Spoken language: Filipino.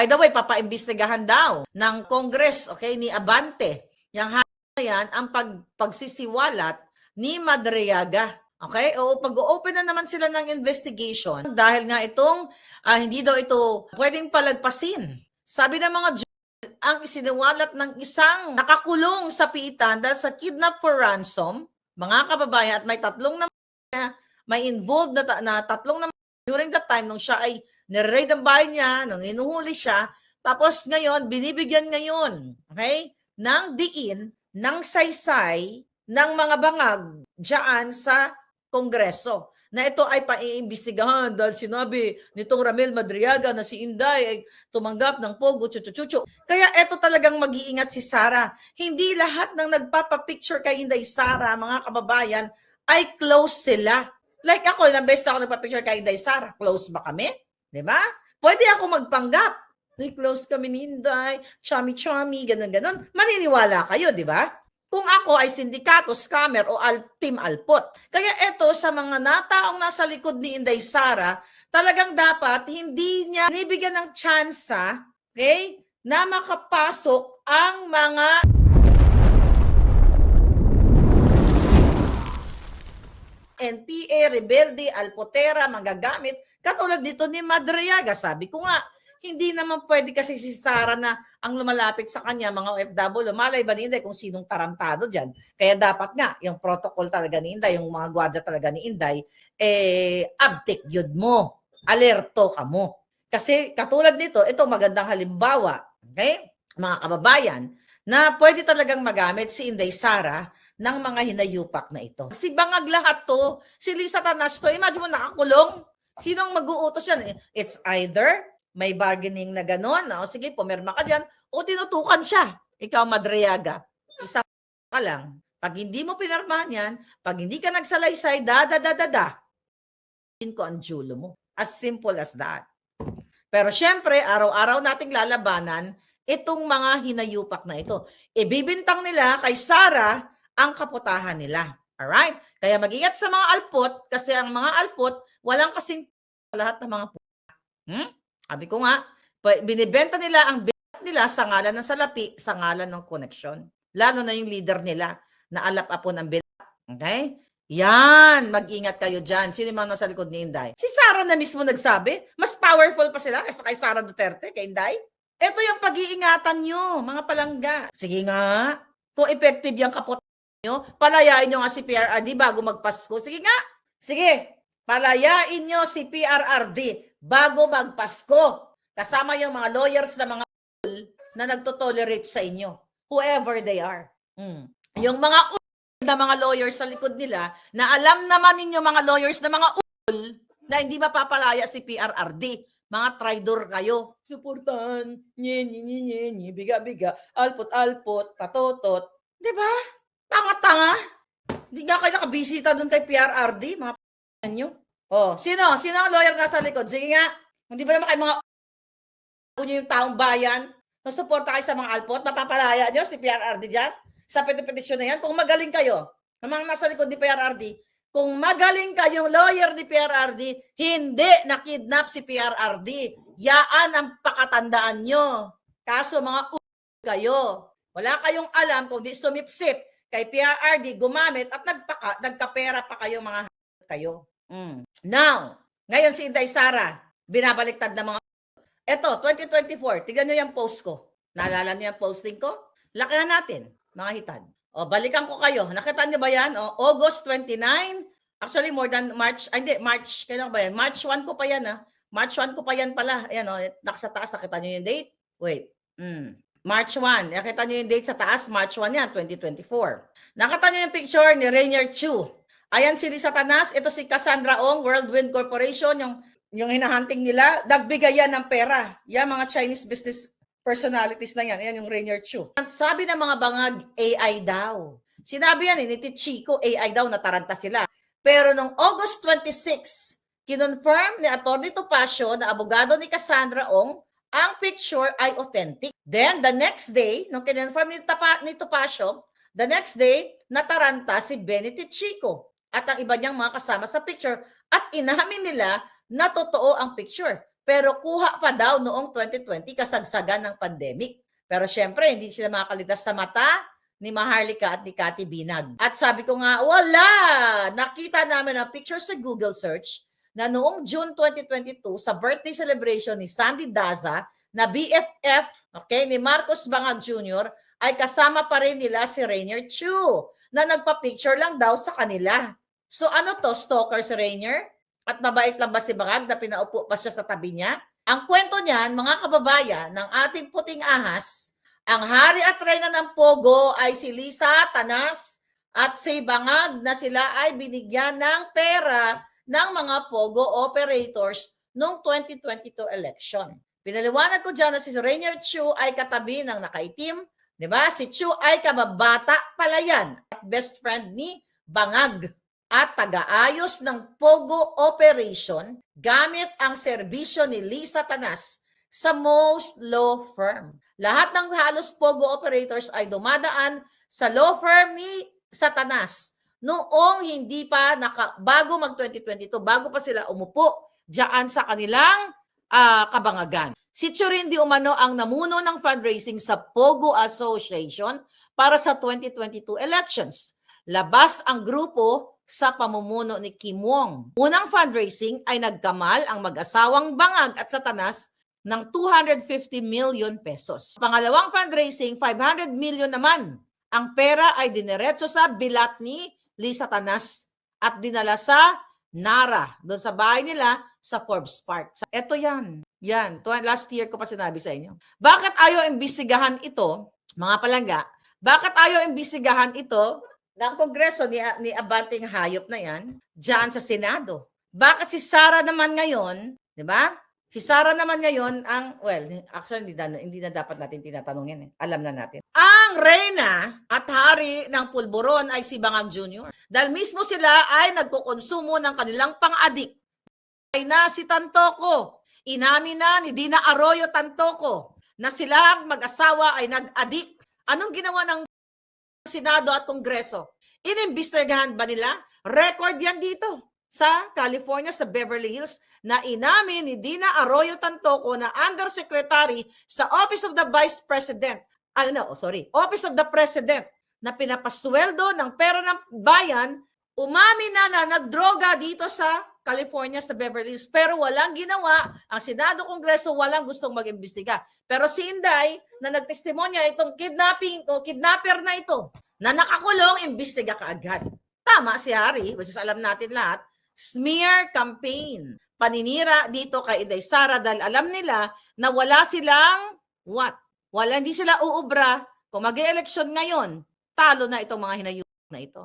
By the way, papaimbestigahan daw ng Congress, okay, ni Abante. Yang na yan, ang pagsisiwalat ni Madriaga. Okay? O pag-open na naman sila ng investigation dahil nga itong hindi daw ito pwedeng palagpasin. Sabi ng mga ang isiniwalat ng isang nakakulong sa piitan dahil sa kidnap for ransom, mga kababayan, at may tatlong na may involved na tatlong na during that time nung siya ay nire-raid ang bahay niya, nung inuhuli siya, tapos ngayon, binibigyan ngayon, okay, ng diin, ng saysay, ng mga bangag dyan sa Kongreso. Na ito ay paiimbestigahan dahil sinabi nitong Ramel Madriaga na si Inday ay tumanggap ng pogo, chuchu-chuchu. Kaya ito talagang mag-iingat si Sara. Hindi lahat ng nagpapapicture kay Inday Sara, mga kababayan, ay close sila. Like ako, ilang beses na ako nagpapicture kay Inday Sara. Close ba kami? Diba? Pwede ako magpanggap. Close kami ni Inday, chami-chami, ganun-ganun. Maniniwala kayo, di ba? Kung ako ay sindikato, scammer o team Alpot. Kaya ito sa mga nataong nasa likod ni Inday Sara, talagang dapat hindi niya binibigyan ng tsansa, okay, na makapasok ang mga NPA, rebelde, alpotera, magagamit, katulad dito ni Madriaga. Sabi ko nga, hindi naman pwede kasi si Sara na ang lumalapit sa kanya, mga OFW, malay ba ni Inday kung sinong tarantado dyan? Kaya dapat nga, yung protocol talaga ni Inday, yung mga gwardiya talaga ni Inday, abtik yun mo, alerto ka mo. Kasi katulad nito, ito magandang halimbawa, okay, mga kababayan, na pwede talagang magamit si Inday Sara ng mga hinayupak na ito. Si bangag lahat to, si Lisa Tanas to, imagine mo nakakulong, sinong mag-uutos yan? It's either may bargaining na gano'n, o sige, pumirma ka dyan, o tinutukan siya. Ikaw, Madriaga, isa ka lang. Pag hindi mo pinirmahan yan, pag hindi ka nagsalaysay, ko ang julo mo. As simple as that. Pero syempre, araw-araw nating lalabanan itong mga hinayupak na ito. Ibibintang nila kay Sara ang kaputahan nila. Alright? Kaya mag-ingat sa mga alpot, kasi ang mga alpot, walang kasing lahat ng mga puta. Sabi ko nga, binibenta nila ang bilat nila sa ngalan ng salapi, sa ngalan ng koneksyon. Lalo na yung leader nila na alap-apon ang bilat. Okay? Yan, mag-ingat kayo dyan. Sino mga nasa likod ni Inday? Si Sara na mismo nagsabi, mas powerful pa sila kaysa kay Sara Duterte, kay Inday. Ito yung pag-iingatan nyo, mga palangga. Sige nga, kung effective yung kapot nyo, palayain nyo nga si PRRD bago magpasko. Sige nga, sige, palayain nyo si PRRD bago magpasko. Kasama yung mga lawyers na mga na nagtotolerate sa inyo. Whoever they are. Yung mga na mga lawyers sa likod nila, na alam naman ninyo mga lawyers na mga na hindi mapapalaya si PRRD. Mga traidor kayo. Suportahan. Nye, biga-biga. Alpot-alpot. Patotot. Diba? Tanga-tanga. Hindi nga kayo nakabisita doon kay PRRD. Mga nyo. Oh, sino ang lawyer nasa likod? Sige nga. Hindi ba naman kayo mga nyo yung taong bayan? Nasuporta kayo sa mga alpot? Mapapalaya nyo si PRRD dyan? Sa petisyon na yan? Kung magaling kayo, ang mga nasa likod ni PRRD, kung magaling kayong lawyer ni PRRD, hindi nakidnap si PRRD. Yaan ang pakatandaan nyo. Kaso mga kayo. Wala kayong alam kung di sumipsip kay PRRD, gumamit at nagkapera pa kayo mga kayo. Now, ngayon si Inday Sara, binabaliktad na mga eto, 2024, tignan nyo yung post ko. Naalala nyo yung posting ko? Lakihan natin, mga hitad. O, balikan ko kayo. Nakita nyo ba yan? O, August 29. Actually, more than March. Hindi, March. Kailan ba yan? March 1 ko pa yan, ha? March 1 ko pa yan pala. Ayan, o. Nakasa taas. Nakita nyo yung date? Wait. March 1. Nakita nyo yung date sa taas? March 1 yan, 2024. Nakita nyo yung picture ni Rainier Chu. Ayan si Lisa Tanas. Ito si Cassandra Ong, Whirlwind Corporation. Yung hinahunting nila. Nagbigay yan ng pera. Yan, mga Chinese business personalities na yan. Ayan yung Rainier Chu. Sabi ng mga bangag, AI daw. Sinabi yan ni Chico, AI daw, nataranta sila. Pero noong August 26, kinonfirm ni Atty. Topacio na abogado ni Cassandra Ong, ang picture ay authentic. Then, the next day, nung kinonfirm ni Topacio, the next day, nataranta si Benedict Chico at ang iba niyang mga kasama sa picture at inamin nila na totoo ang picture. pero kuha pa daw noong 2020 kasagsagan ng pandemic. Pero syempre, hindi sila makakaligtas sa mata ni Maharlika at ni Cathy Binag. At sabi ko nga, wala! Nakita namin ang picture sa Google search na noong June 2022 sa birthday celebration ni Sandy Daza na BFF, okay, ni Marcos Bangag Jr. ay kasama pa rin nila si Rainier Chu na nagpa-picture lang daw sa kanila. So ano to, stalker si Rainier? At mabait lang ba si Bangag na pinaupo pa siya sa tabi niya? Ang kwento niyan, mga kababayan, ng ating puting ahas, ang hari at reyna ng Pogo ay si Lisa Tanas at si Bangag na sila ay binigyan ng pera ng mga Pogo operators noong 2022 election. Pinaliwanag ko dyan na si Rainier Chu ay katabi ng nakaitim, di ba? Si Chu ay kababata palayan at best friend ni Bangag at taga-ayos ng Pogo operation gamit ang serbisyo ni Lisa Tanas sa most law firm. Lahat ng halos Pogo operators ay dumadaan sa law firm ni Satanas noong hindi pa bago mag-2022, bago pa sila umupo diyan sa kanilang kabangagan. Si Churin di umano ang namuno ng fundraising sa Pogo Association para sa 2022 elections. Labas ang grupo sa pamumuno ni Kim Wong. Unang fundraising ay nagkamal ang mag-asawang Bangag at Satanas ng 250 million pesos. Pangalawang fundraising, 500 million naman. Ang pera ay dineretso sa bilat ni Lisa Tanas at dinala sa Nara, doon sa bahay nila sa Forbes Park. Ito yan. Yan. Last year ko pa sinabi sa inyo. Bakit ayaw imbestigahan ito, mga palangga? Bakit ayaw imbestigahan ito ng Kongreso ni Abanting Hayop na yan, dyan sa Senado? Bakit si Sara naman ngayon, di ba? Si Sara naman ngayon actually hindi na dapat natin tinatanong yan. Alam na natin. Ang reyna at hari ng pulburon ay si Bangag Jr. Dahil mismo sila ay nagkukonsumo ng kanilang pang-adik. Ay na si Tantoco. Inamin na ni Dina Arroyo Tantoco na silang mag-asawa ay nag-adik. Anong ginawa ng Senado at Kongreso? Inimbestigahan ba nila? Record yan dito sa California, sa Beverly Hills, na inamin ni Dina Arroyo Tantoco na Undersecretary sa Office of the Vice President, Office of the President, na pinapasweldo ng pera ng bayan, umamin na nagdroga dito sa California, sa Beverly Hills, pero walang ginawa. Ang Senado, Kongreso, walang gustong mag-imbestiga. Pero si Inday, na nagtestimonya itong kidnapper na ito, na nakakulong, imbestiga kaagad. Tama si Hari, which is alam natin lahat, smear campaign. Paninira dito kay Inday Sara dahil alam nila na wala silang hindi sila uubra. Kung mag-e-eleksyon ngayon, talo na itong mga hinayupak na ito.